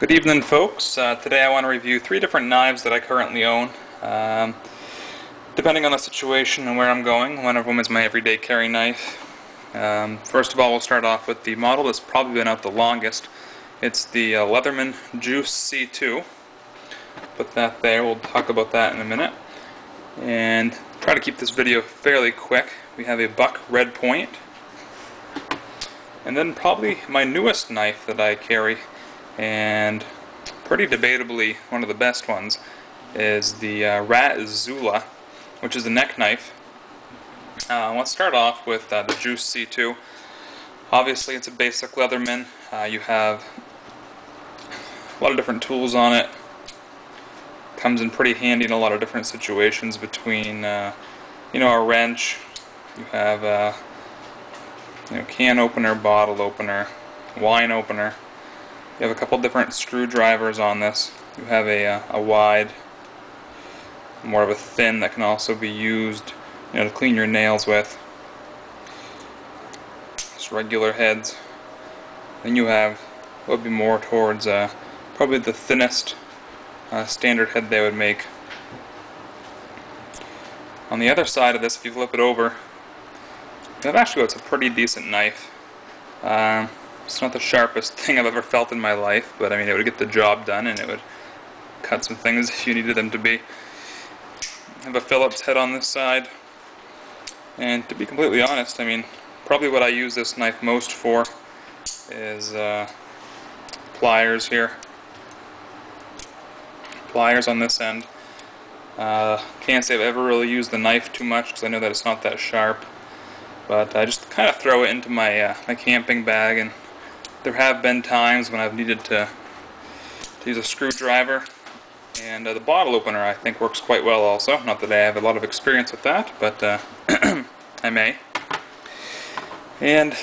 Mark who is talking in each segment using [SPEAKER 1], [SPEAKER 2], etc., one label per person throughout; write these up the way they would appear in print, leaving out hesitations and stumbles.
[SPEAKER 1] Good evening, folks. Today I want to review 3 different knives that I currently own. Depending on the situation and where I'm going, one of them is my everyday carry knife. First of all, we'll start off with the model that's probably been out the longest. It's the Leatherman Juice C2. Put that there. We'll talk about that in a minute. And try to keep this video fairly quick. We have a buck Redpoint. And then probably my newest knife that I carry, and pretty debatably one of the best ones, is the Izula, which is a neck knife. Let's start off with the Juice C2. Obviously it's a basic Leatherman. You have a lot of different tools on it. Comes in pretty handy in a lot of different situations between a wrench. You have can opener, bottle opener, wine opener. You have a couple different screwdrivers on this. You have a wide, more of a thin that can also be used to clean your nails with. Just regular heads. Then you have what would be more towards probably the thinnest standard head they would make. On the other side of this, if you flip it over, you have actually what's a pretty decent knife. It's not the sharpest thing I've ever felt in my life, but I mean it would get the job done and it would cut some things if you needed them to be. I have a Phillips head on this side, and to be completely honest, I mean probably what I use this knife most for is pliers here. Pliers on this end. Can't say I've ever really used the knife too much because I know that it's not that sharp, but I just kind of throw it into my my camping bag, and there have been times when I've needed to use a screwdriver, and the bottle opener I think works quite well also. Not that I have a lot of experience with that, but I may. And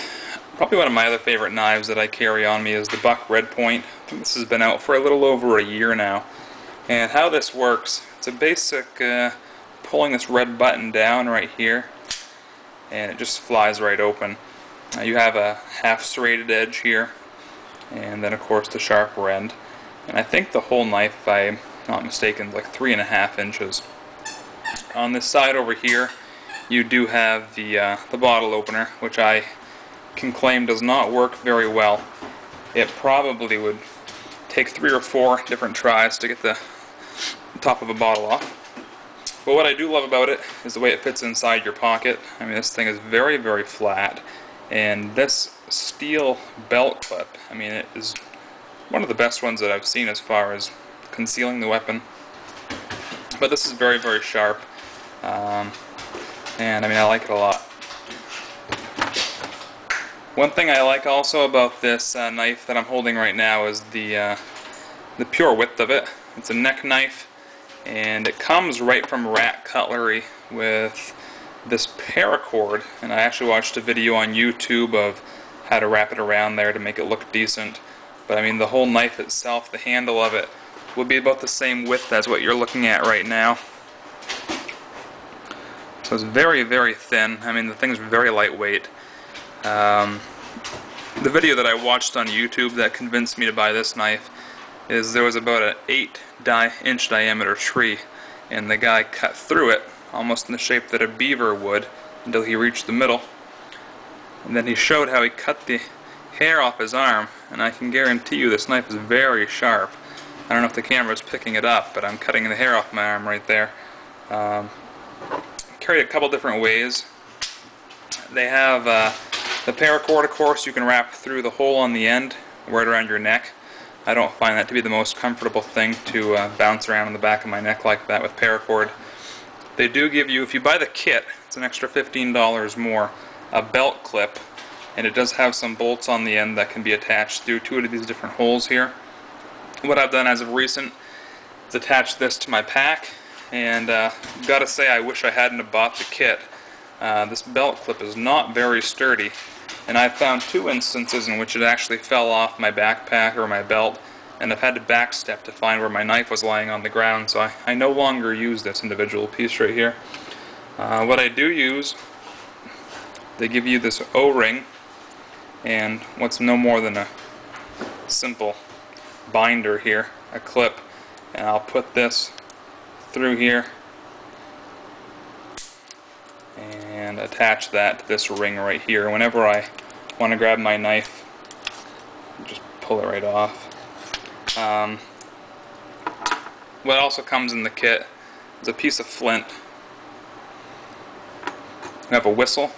[SPEAKER 1] probably one of my other favorite knives that I carry on me is the buck Redpoint. I think this has been out for a little over a year now. And how this works, it's a basic pulling this red button down right here, and it just flies right open. You have a half serrated edge here, and then of course the sharper end. And I think the whole knife, if I'm not mistaken, is like 3.5 inches. On this side over here, you do have the bottle opener, which I can claim does not work very well. It probably would take 3 or 4 different tries to get the top of a bottle off. But what I do love about it is the way it fits inside your pocket. I mean, this thing is very, very flat. And this steel belt clip, I mean, it is one of the best ones that I've seen as far as concealing the weapon. But this is very, very sharp. And I mean, I like it a lot. One thing I like also about this knife that I'm holding right now is the pure width of it. It's a neck knife, and it comes right from Rat Cutlery with this paracord, and I actually watched a video on YouTube of how to wrap it around there to make it look decent. But I mean, the whole knife itself, the handle of it, would be about the same width as what you're looking at right now. So it's very, very thin. I mean, the thing's very lightweight. The video that I watched on YouTube that convinced me to buy this knife is there was about an 8-inch diameter tree, and the guy cut through it almost in the shape that a beaver would until he reached the middle, and then he showed how he cut the hair off his arm, and I can guarantee you this knife is very sharp. I don't know if the camera's picking it up, but I'm cutting the hair off my arm right there. Carry a couple different ways. They have the paracord, of course, you can wrap through the hole on the end right around your neck. I don't find that to be the most comfortable thing to bounce around on the back of my neck like that with paracord. They do give you, if you buy the kit, it's an extra $15 more, a belt clip, and it does have some bolts on the end that can be attached through 2 of these different holes here. What I've done as of recent is attach this to my pack, and gotta say I wish I hadn't have bought the kit. This belt clip is not very sturdy, and I've found 2 instances in which it actually fell off my backpack or my belt, and I've had to backstep to find where my knife was lying on the ground, so I no longer use this individual piece right here. What I do use, they give you this O-ring and what's no more than a simple binder here, a clip, and I'll put this through here and attach that to this ring right here. Whenever I want to grab my knife, just pull it right off. What also comes in the kit is a piece of flint. We have a whistle.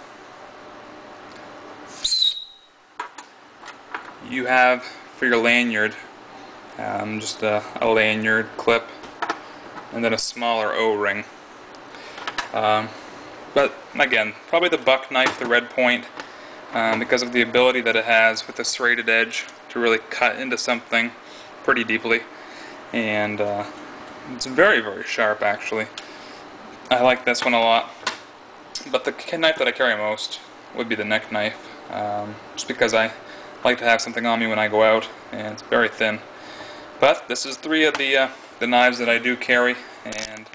[SPEAKER 1] You have for your lanyard just a lanyard clip, and then a smaller O-ring. But again, probably the buck knife, the Redpoint, because of the ability that it has with the serrated edge to really cut into something pretty deeply, and it's very, very sharp actually. I like this one a lot, but the knife that I carry most would be the neck knife, just because I like to have something on me when I go out, and it's very thin. But this is 3 of the knives that I do carry, and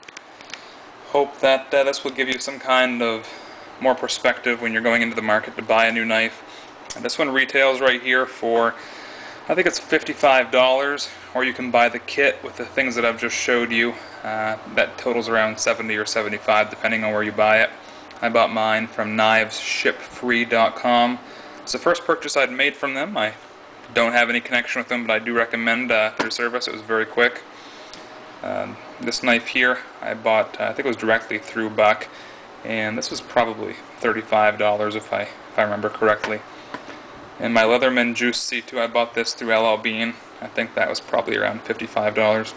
[SPEAKER 1] hope that this will give you some kind of more perspective when you're going into the market to buy a new knife. And this one retails right here for, I think it's $55, or you can buy the kit with the things that I've just showed you. That totals around $70 or $75 depending on where you buy it. I bought mine from knivesshipfree.com. It's the first purchase I'd made from them. I don't have any connection with them, but I do recommend their service. It was very quick. This knife here I bought, I think it was directly through Buck, and this was probably $35 if I remember correctly. And my Leatherman Juice C2, I bought this through LL Bean. I think that was probably around $55.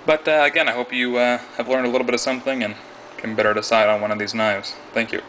[SPEAKER 1] But again, I hope you have learned a little bit of something and can better decide on one of these knives. Thank you.